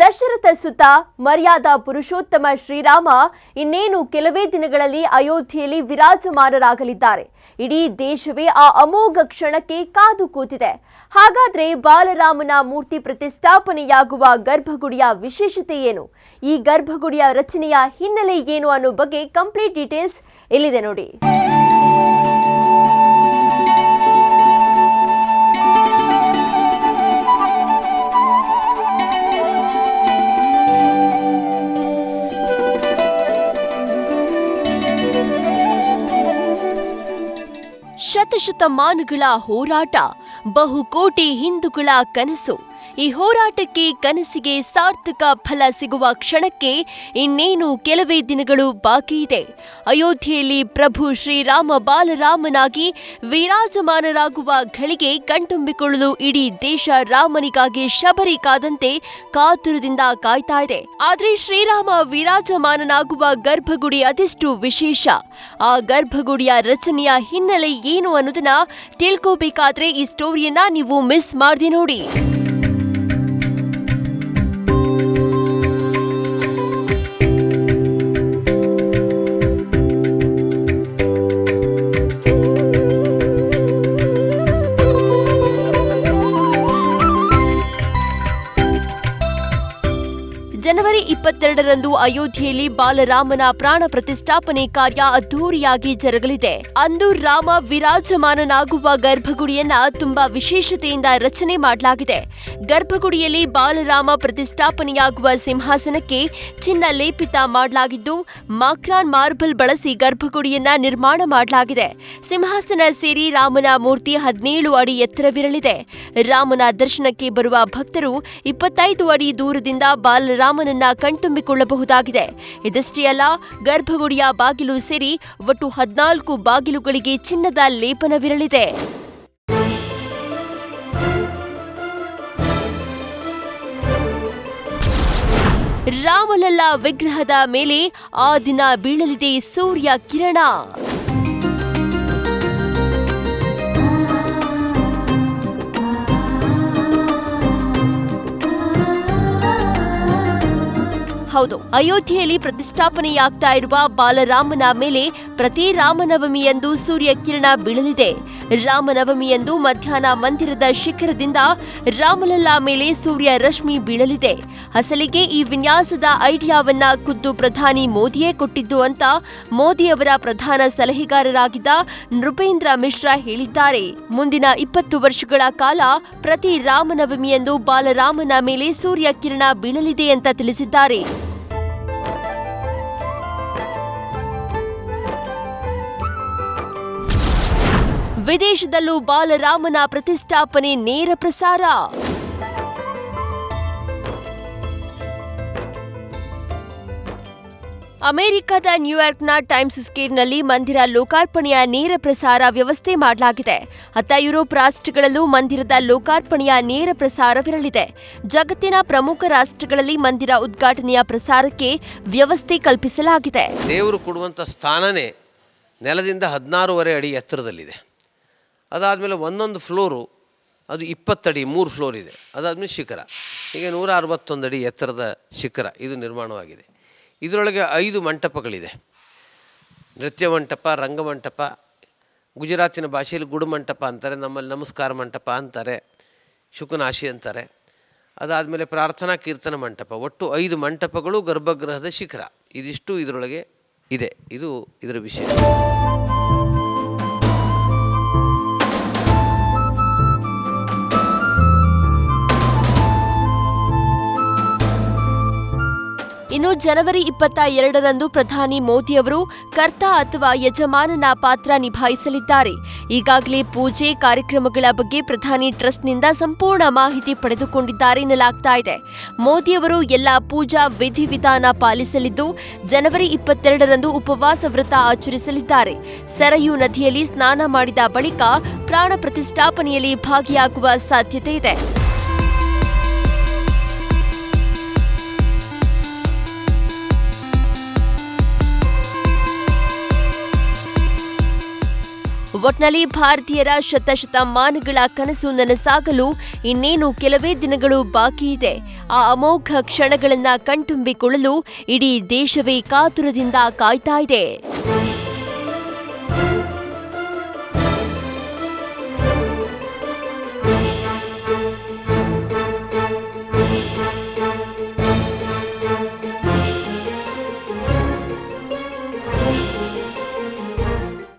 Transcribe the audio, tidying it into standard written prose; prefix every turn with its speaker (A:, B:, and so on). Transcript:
A: ದಶರಥ ಸುತ ಮರ್ಯಾದ ಪುರುಷೋತ್ತಮ ಶ್ರೀರಾಮ ಇನ್ನೇನು ಕೆಲವೇ ದಿನಗಳಲ್ಲಿ ಅಯೋಧ್ಯೆಯಲ್ಲಿ ವಿರಾಜಮಾನರಾಗಲಿದ್ದಾರೆ. ಇಡೀ ದೇಶವೇ ಆ ಅಮೋಘ ಕ್ಷಣಕ್ಕೆ ಕಾದು ಕೂತಿದೆ. ಹಾಗಾದ್ರೆ ಬಾಲರಾಮನ ಮೂರ್ತಿ ಪ್ರತಿಷ್ಠಾಪನೆಯಾಗುವ ಗರ್ಭಗುಡಿಯ ವಿಶೇಷತೆ ಏನು? ಈ ಗರ್ಭಗುಡಿಯ ರಚನೆಯ ಹಿನ್ನೆಲೆ ಏನು ಅನ್ನೋ ಬಗ್ಗೆ ಕಂಪ್ಲೀಟ್ ಡೀಟೇಲ್ಸ್ ಇಲ್ಲಿದೆ ನೋಡಿ. ಶತಶತಮಾನಗಳ ಹೋರಾಟ, ಬಹುಕೋಟಿ ಹಿಂದೂಗಳ ಕನಸು. ಈ ಹೋರಾಟಕ್ಕೆ ಕನಸಿಗೆ ಸಾರ್ಥಕ ಫಲ ಸಿಗುವ ಕ್ಷಣಕ್ಕೆ ಇನ್ನೇನು ಕೆಲವೇ ದಿನಗಳು ಬಾಕಿ ಇದೆ. ಅಯೋಧ್ಯೆಯಲ್ಲಿ ಪ್ರಭು ಶ್ರೀರಾಮ ಬಾಲರಾಮನಾಗಿ ವಿರಾಜಮಾನರಾಗುವ ಘಳಿಗೆ ಕಣ್ತುಂಬಿಕೊಳ್ಳಲು ಇಡೀ ದೇಶ ರಾಮನಿಗಾಗಿ ಶಬರಿ ಕಾದಂತೆ ಕಾತುರದಿಂದ ಕಾಯ್ತಾ ಇದೆ. ಆದ್ರೆ ಶ್ರೀರಾಮ ವಿರಾಜಮಾನನಾಗುವ ಗರ್ಭಗುಡಿ ಅದೆಷ್ಟು ವಿಶೇಷ, ಆ ಗರ್ಭಗುಡಿಯ ರಚನೆಯ ಹಿನ್ನೆಲೆ ಏನು ಅನ್ನೋದನ್ನ ತಿಳ್ಕೋಬೇಕಾದ್ರೆ ಈ ಸ್ಟೋರಿಯನ್ನ ನೀವು ಮಿಸ್ ಮಾಡ್ದೆ ನೋಡಿ. ಜನವರಿ 22ರಂದು ಅಯೋಧ್ಯೆಯಲ್ಲಿ ಬಾಲರಾಮನ ಪ್ರಾಣ ಪ್ರತಿಷ್ಠಾಪನೆ ಕಾರ್ಯ ಅದ್ಧೂರಿಯಾಗಿ ಜರುಗಲಿದೆ. ಅಂದು ರಾಮ ವಿರಾಜಮಾನನಾಗುವ ಗರ್ಭಗುಡಿಯನ್ನ ತುಂಬಾ ವಿಶೇಷತೆಯಿಂದ ರಚನೆ ಮಾಡಲಾಗಿದೆ. ಗರ್ಭಗುಡಿಯಲ್ಲಿ ಬಾಲರಾಮ ಪ್ರತಿಷ್ಠಾಪನೆಯಾಗುವ ಸಿಂಹಾಸನಕ್ಕೆ ಚಿನ್ನ ಲೇಪಿತ ಮಾಡಲಾಗಿದ್ದು, ಮಾಕ್ರಾನ್ ಮಾರ್ಬಲ್ ಬಳಸಿ ಗರ್ಭಗುಡಿಯನ್ನ ನಿರ್ಮಾಣ ಮಾಡಲಾಗಿದೆ. ಸಿಂಹಾಸನ ಸೇರಿ ರಾಮನ ಮೂರ್ತಿ 17 ಅಡಿ ಎತ್ತರವಿರಲಿದೆ. ರಾಮನ ದರ್ಶನಕ್ಕೆ ಬರುವ ಭಕ್ತರು 25 ಅಡಿ ದೂರದಿಂದ ಬಾಲರಾಮನನ್ನ ಕಣ್ತುಂಬಿಕೊಳ್ಳಬಹುದಾಗಿದೆ. ಇದಷ್ಟೇ ಅಲ್ಲ, ಗರ್ಭಗುಡಿಯ ಬಾಗಿಲು ಸೇರಿ ಒಟ್ಟು 14 ಬಾಗಿಲುಗಳಿಗೆ ಚಿನ್ನದ ಲೇಪನವಿರಲಿದೆ. ರಾಮಲಲ್ಲಾ ವಿಗ್ರಹದ ಮೇಲೆ ಆ ದಿನ ಬೀಳಲಿದೆ ಸೂರ್ಯ ಕಿರಣ. ಹೌದು, ಅಯೋಧ್ಯೆಯಲ್ಲಿ ಪ್ರತಿಷ್ಠಾಪನೆಯಾಗ್ತಾ ಇರುವ ಬಾಲರಾಮನ ಮೇಲೆ ಪ್ರತಿ ರಾಮನವಮಿಯಂದು ಸೂರ್ಯ ಕಿರಣ ಬೀಳಲಿದೆ. ರಾಮನವಮಿಯಂದು ಮಧ್ಯಾಹ್ನ ಮಂದಿರದ ಶಿಖರದಿಂದ ರಾಮಲಲ್ಲಾ ಮೇಲೆ ಸೂರ್ಯ ರಶ್ಮಿ ಬೀಳಲಿದೆ. ಅಸಲಿಗೆ ಈ ವಿನ್ಯಾಸದ ಐಡಿಯಾವನ್ನ ಖುದ್ದು ಪ್ರಧಾನಿ ಮೋದಿಯೇ ಕೊಟ್ಟಿದ್ದು ಅಂತ ಮೋದಿಯವರ ಪ್ರಧಾನ ಸಲಹೆಗಾರರಾಗಿದ್ದ ನೃಪೇಂದ್ರ ಮಿಶ್ರಾ ಹೇಳಿದ್ದಾರೆ. ಮುಂದಿನ 20 ವರ್ಷಗಳ ಕಾಲ ಪ್ರತಿ ರಾಮನವಮಿಯಂದು ಬಾಲರಾಮನ ಮೇಲೆ ಸೂರ್ಯ ಕಿರಣ ಬೀಳಲಿದೆ ಅಂತ ತಿಳಿಸಿದ್ದಾರೆ. ವಿದೇಶದಲ್ಲೂ ಬಾಲರಾಮನ ಪ್ರತಿಷ್ಠಾಪನೆ ನೇರ ಪ್ರಸಾರ. ಅಮೆರಿಕದ ನ್ಯೂಯಾರ್ಕ್ನ ಟೈಮ್ಸ್ ಸ್ಕ್ವೇರ್ನಲ್ಲಿ ಮಂದಿರ ಲೋಕಾರ್ಪಣೆಯ ನೇರ ಪ್ರಸಾರ ವ್ಯವಸ್ಥೆ ಮಾಡಲಾಗಿದೆ. ಅತ್ತ ಯುರೋಪ್ ರಾಷ್ಟ್ರಗಳಲ್ಲೂ ಮಂದಿರದ ಲೋಕಾರ್ಪಣೆಯ ನೇರ ಪ್ರಸಾರವಿರಲಿದೆ. ಜಗತ್ತಿನ ಪ್ರಮುಖ ರಾಷ್ಟ್ರಗಳಲ್ಲಿ ಮಂದಿರ ಉದ್ಘಾಟನೆಯ ಪ್ರಸಾರಕ್ಕೆ ವ್ಯವಸ್ಥೆ ಕಲ್ಪಿಸಲಾಗಿದೆ.
B: ದೇವರು ಕೊಡುವಂಥ ಸ್ಥಾನನೇ ನೆಲದಿಂದ 16.5 ಅಡಿ ಎತ್ತರದಲ್ಲಿದೆ. ಅದಾದಮೇಲೆ ಒಂದೊಂದು ಫ್ಲೋರು ಅದು 20 ಅಡಿ 3 ಫ್ಲೋರ್ ಇದೆ. ಅದಾದಮೇಲೆ ಶಿಖರ, ಹೀಗೆ 161 ಅಡಿ ಎತ್ತರದ ಶಿಖರ ಇದು ನಿರ್ಮಾಣವಾಗಿದೆ. ಇದರೊಳಗೆ 5 ಮಂಟಪಗಳಿದೆ. ನೃತ್ಯ ಮಂಟಪ, ರಂಗಮಂಟಪ, ಗುಜರಾತಿನ ಭಾಷೆಯಲ್ಲಿ ಗುಡುಮಂಟಪ ಅಂತಾರೆ, ನಮ್ಮಲ್ಲಿ ನಮಸ್ಕಾರ ಮಂಟಪ ಅಂತಾರೆ, ಶುಕನಾಶಿ ಅಂತಾರೆ. ಅದಾದಮೇಲೆ ಪ್ರಾರ್ಥನಾ ಕೀರ್ತನ ಮಂಟಪ, ಒಟ್ಟು 5 ಮಂಟಪಗಳು ಗರ್ಭಗೃಹದ ಶಿಖರ. ಇದಿಷ್ಟು ಇದರೊಳಗೆ ಇದೆ. ಇದು ಇದರ ವಿಶೇಷ.
A: ಇನ್ನು ಜನವರಿ 22ರಂದು ಪ್ರಧಾನಿ ಮೋದಿಯವರು ಕರ್ತ ಅಥವಾ ಯಜಮಾನನ ಪಾತ್ರ ನಿಭಾಯಿಸಲಿದ್ದಾರೆ. ಈಗಾಗಲೇ ಪೂಜೆ ಕಾರ್ಯಕ್ರಮಗಳ ಬಗ್ಗೆ ಪ್ರಧಾನಿ ಟ್ರಸ್ಟ್ನಿಂದ ಸಂಪೂರ್ಣ ಮಾಹಿತಿ ಪಡೆದುಕೊಂಡಿದ್ದಾರೆ ಎನ್ನಲಾಗ್ತಾ ಇದೆ. ಮೋದಿಯವರು ಎಲ್ಲ ಪೂಜಾ ವಿಧಿವಿಧಾನ ಪಾಲಿಸಲಿದ್ದು, ಜನವರಿ 22ರಂದು ಉಪವಾಸ ವ್ರತ ಆಚರಿಸಲಿದ್ದಾರೆ. ಸರಯೂ ನದಿಯಲ್ಲಿ ಸ್ನಾನ ಮಾಡಿದ ಬಳಿಕ ಪ್ರಾಣ ಪ್ರತಿಷ್ಠಾಪನೆಯಲ್ಲಿ ಭಾಗಿಯಾಗುವ ಸಾಧ್ಯತೆ ಇದೆ. ಒಟ್ನಲ್ಲಿ ಭಾರತೀಯರ ಶತಶತಮಾನಗಳ ಕನಸು ನನಸಾಗಲು ಇನ್ನೇನು ಕೆಲವೇ ದಿನಗಳು ಬಾಕಿ ಇದೆ. ಆ ಅಮೋಘ ಕ್ಷಣಗಳನ್ನ ಕಣ್ತುಂಬಿಕೊಳ್ಳಲು ಇಡೀ ದೇಶವೇ ಕಾತುರದಿಂದ ಕಾಯ್ತಾ ಇದೆ.